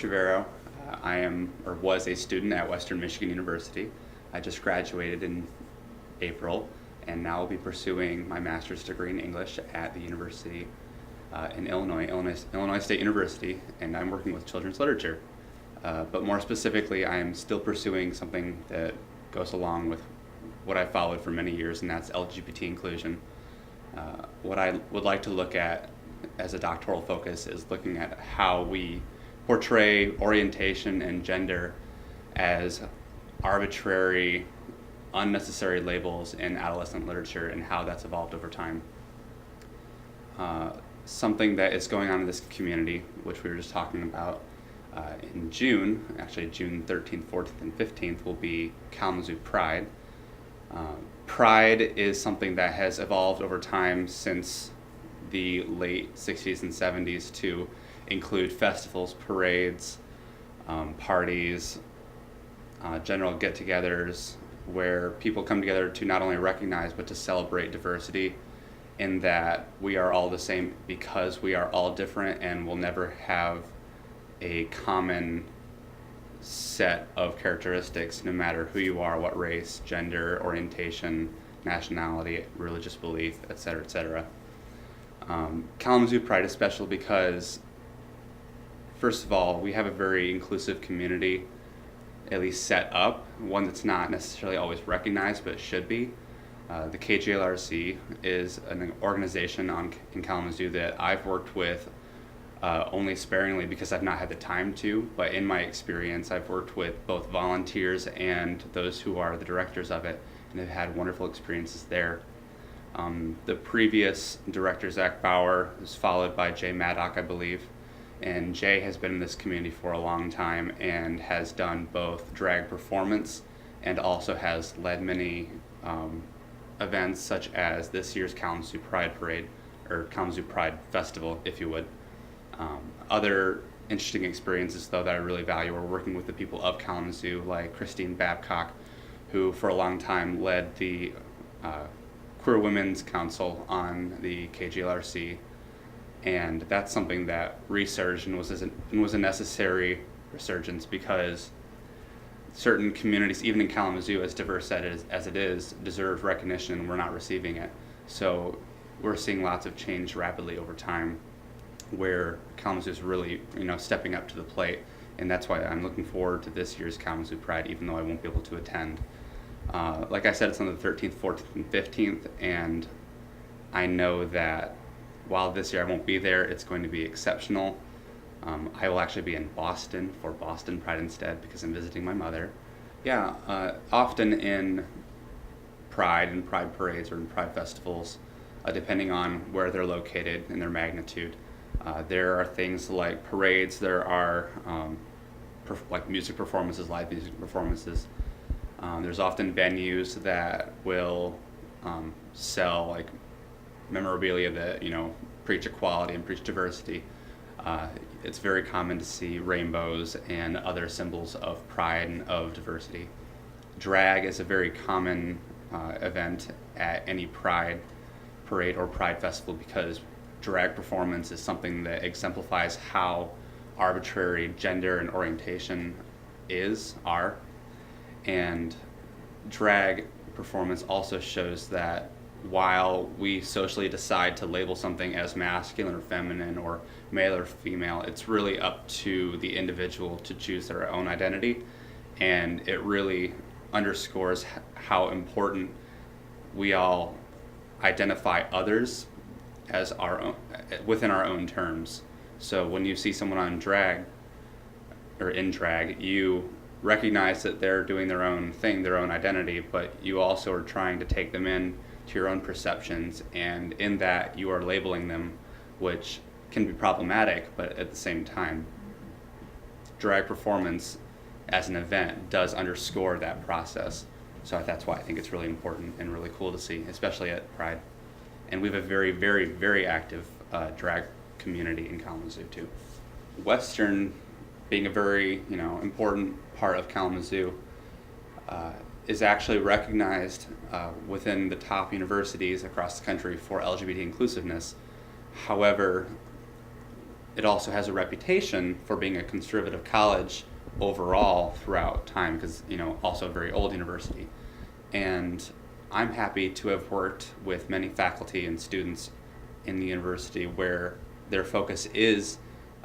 Trevarrow. I am or was a student at Western Michigan University. I just graduated in April and now will be pursuing my master's degree in English at the university in Illinois State University, and I'm working with children's literature. But more specifically, I am still pursuing something that goes along with what I followed for many years, and that's LGBT inclusion. What I would like to look at as a doctoral focus is looking at how we portray orientation and gender as arbitrary, unnecessary labels in adolescent literature and how that's evolved over time. Something that is going on in this community, which we were just talking about, in June, actually June 13th, 14th, and 15th, will be Kalamazoo Pride. Pride is something that has evolved over time since the late 60s and 70s to include festivals, parades, parties, general get-togethers, where people come together to not only recognize but to celebrate diversity, in that we are all the same because we are all different and will never have a common set of characteristics no matter who you are, what race, gender, orientation, nationality, religious belief, etc., etc. Kalamazoo Pride is special because, first of all, we have a very inclusive community, at least set up, one that's not necessarily always recognized but should be. The KJLRC is an organization in Kalamazoo that I've worked with only sparingly because I've not had the time to, but in my experience I've worked with both volunteers and those who are the directors of it and have had wonderful experiences there. The previous director, Zach Bauer, was followed by Jay Maddock, I believe, and Jay has been in this community for a long time and has done both drag performance and also has led many events such as this year's Kalamazoo Pride Parade, or Kalamazoo Pride Festival, if you would. Other interesting experiences, though, that I really value are working with the people of Kalamazoo, like Christine Babcock, who for a long time led the Queer Women's Council on the KGLRC, and that's something that resurged and was a necessary resurgence because certain communities, even in Kalamazoo, as diverse as it is, deserve recognition and we're not receiving it. So we're seeing lots of change rapidly over time where Kalamazoo is really, stepping up to the plate, and that's why I'm looking forward to this year's Kalamazoo Pride, even though I won't be able to attend. Like I said, it's on the 13th, 14th, and 15th, and I know that while this year I won't be there, it's going to be exceptional. I will actually be in Boston for Boston Pride instead because I'm visiting my mother. Yeah, often in Pride and Pride parades or in Pride festivals, depending on where they're located and their magnitude, there are things like parades, there are like music performances, live music performances. There's often venues that will sell like memorabilia that preach equality and preach diversity. It's very common to see rainbows and other symbols of pride and of diversity. Drag is a very common event at any pride parade or pride festival because drag performance is something that exemplifies how arbitrary gender and orientation are. And drag performance also shows that while we socially decide to label something as masculine or feminine or male or female, it's really up to the individual to choose their own identity, and it really underscores how important we all identify others as our own, within our own terms. So when you see someone on drag or in drag, you recognize that they're doing their own thing, their own identity, but you also are trying to take them in to your own perceptions, and in that you are labeling them, which can be problematic, but at the same time, drag performance as an event does underscore that process. So that's why I think it's really important and really cool to see, especially at Pride. And we have a very, very, very active drag community in Kalamazoo too. Western, being a very important part of Kalamazoo, is actually recognized within the top universities across the country for LGBT inclusiveness. However, it also has a reputation for being a conservative college overall throughout time, because also a very old university. And I'm happy to have worked with many faculty and students in the university where their focus is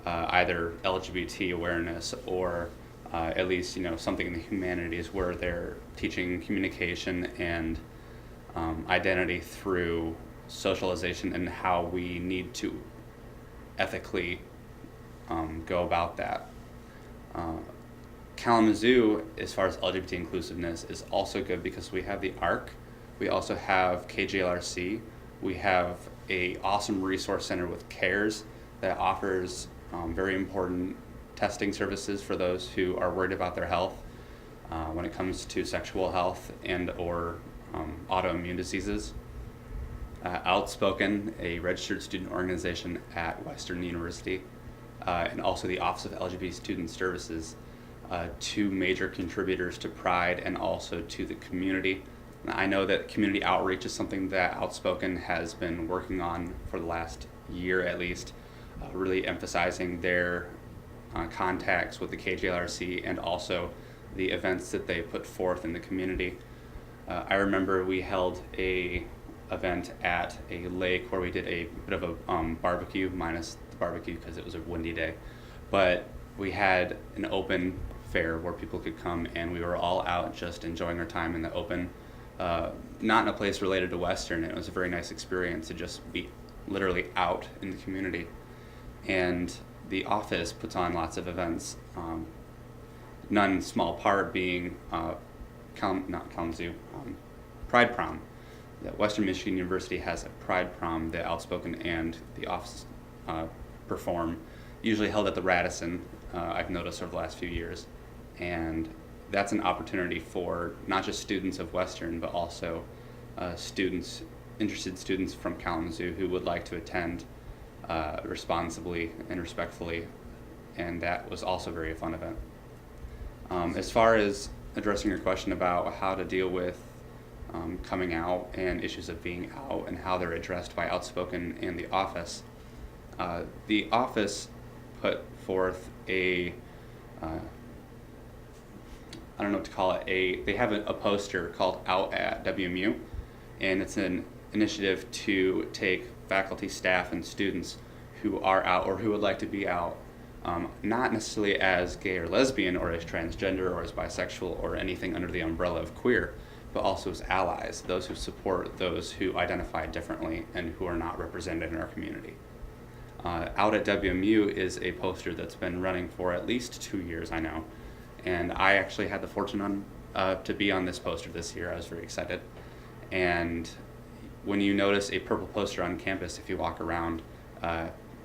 either LGBT awareness or at least something in the humanities, where they're teaching communication and identity through socialization and how we need to ethically go about that. Kalamazoo, as far as LGBT inclusiveness, is also good because we have the ARC, we also have KJLRC, we have a awesome resource center with CARES that offers very important testing services for those who are worried about their health when it comes to sexual health and or autoimmune diseases. Outspoken, a registered student organization at Western University, and also the Office of LGBT Student Services, two major contributors to Pride and also to the community. I know that community outreach is something that Outspoken has been working on for the last year at least, really emphasizing their contacts with the KJLRC and also the events that they put forth in the community. I remember we held a event at a lake where we did a bit of a barbecue, minus the barbecue because it was a windy day, but we had an open fair where people could come, and we were all out just enjoying our time in the open, not in a place related to Western. It was a very nice experience to just be literally out in the community. And the office puts on lots of events, none small part being Pride Prom. That Western Michigan University has a Pride Prom that Outspoken and the office perform, usually held at the Radisson, I've noticed over the last few years. And that's an opportunity for not just students of Western, but also interested students from Kalamazoo who would like to attend responsibly and respectfully, and that was also very fun event. As far as addressing your question about how to deal with coming out and issues of being out and how they're addressed by Outspoken and the office put forth a I don't know what to call it. They have a poster called Out at WMU, and it's an initiative to take faculty, staff, and students who are out or who would like to be out, not necessarily as gay or lesbian or as transgender or as bisexual or anything under the umbrella of queer, but also as allies, those who support those who identify differently and who are not represented in our community. Out at WMU is a poster that's been running for at least 2 years, I know. And I actually had the fortune to be on this poster this year. I was very excited. And when you notice a purple poster on campus, if you walk around,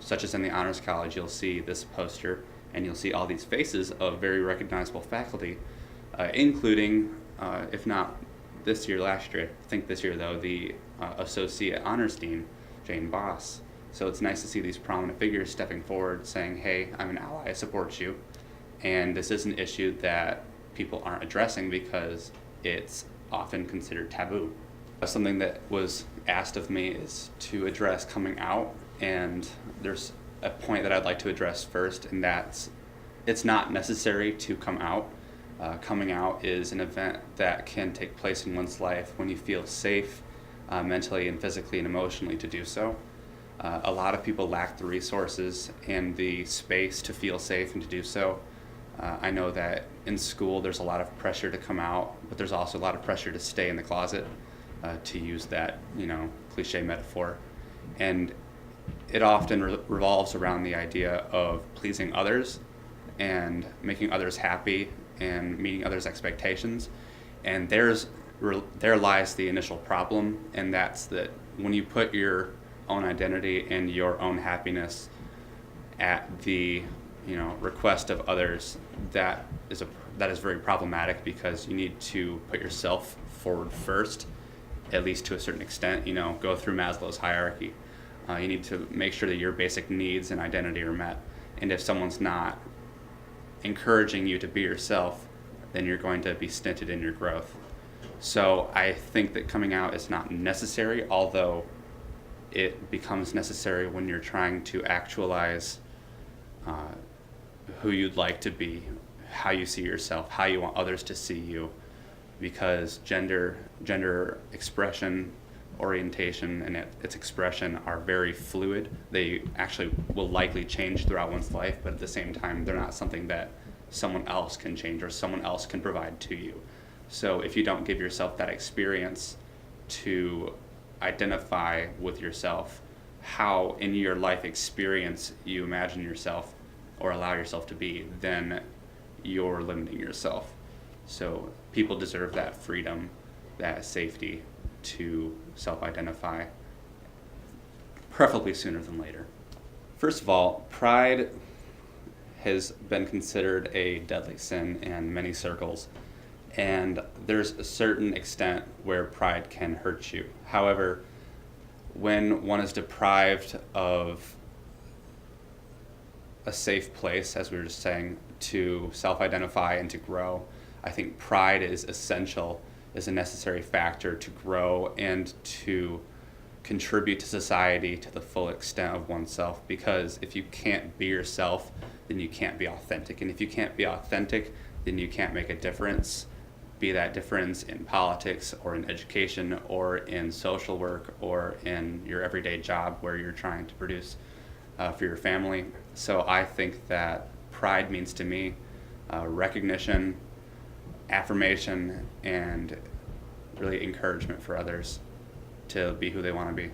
such as in the Honors College, you'll see this poster and you'll see all these faces of very recognizable faculty, including, if not this year, last year, I think this year though, the Associate Honors Dean, Jane Boss. So it's nice to see these prominent figures stepping forward saying, hey, I'm an ally, I support you. And this is an issue that people aren't addressing because it's often considered taboo. Something that was asked of me is to address coming out, and there's a point that I'd like to address first, and that's it's not necessary to come out. Coming out is an event that can take place in one's life when you feel safe mentally and physically and emotionally to do so. A lot of people lack the resources and the space to feel safe and to do so. I know that in school there's a lot of pressure to come out, but there's also a lot of pressure to stay in the closet, to use that cliche metaphor. And it often revolves around the idea of pleasing others and making others happy and meeting others' expectations. And there lies the initial problem, and that's that when you put your own identity and your own happiness at the request of others, that is very problematic, because you need to put yourself forward first, at least to a certain extent. Go through Maslow's hierarchy. You need to make sure that your basic needs and identity are met. And if someone's not encouraging you to be yourself, then you're going to be stinted in your growth. So I think that coming out is not necessary, although it becomes necessary when you're trying to actualize uh, who you'd like to be, how you see yourself, how you want others to see you, because gender expression, orientation, and its expression are very fluid. They actually will likely change throughout one's life, but at the same time, they're not something that someone else can change or someone else can provide to you. So if you don't give yourself that experience to identify with yourself, how in your life experience you imagine yourself or allow yourself to be, then you're limiting yourself. So people deserve that freedom, that safety to self-identify, preferably sooner than later. First of all, pride has been considered a deadly sin in many circles, and there's a certain extent where pride can hurt you. However, when one is deprived of a safe place, as we were just saying, to self-identify and to grow, I think pride is essential, is a necessary factor to grow and to contribute to society to the full extent of oneself. Because if you can't be yourself, then you can't be authentic. And if you can't be authentic, then you can't make a difference, be that difference in politics or in education or in social work or in your everyday job where you're trying to produce for your family. So I think that pride means to me recognition, affirmation, and really encouragement for others to be who they want to be.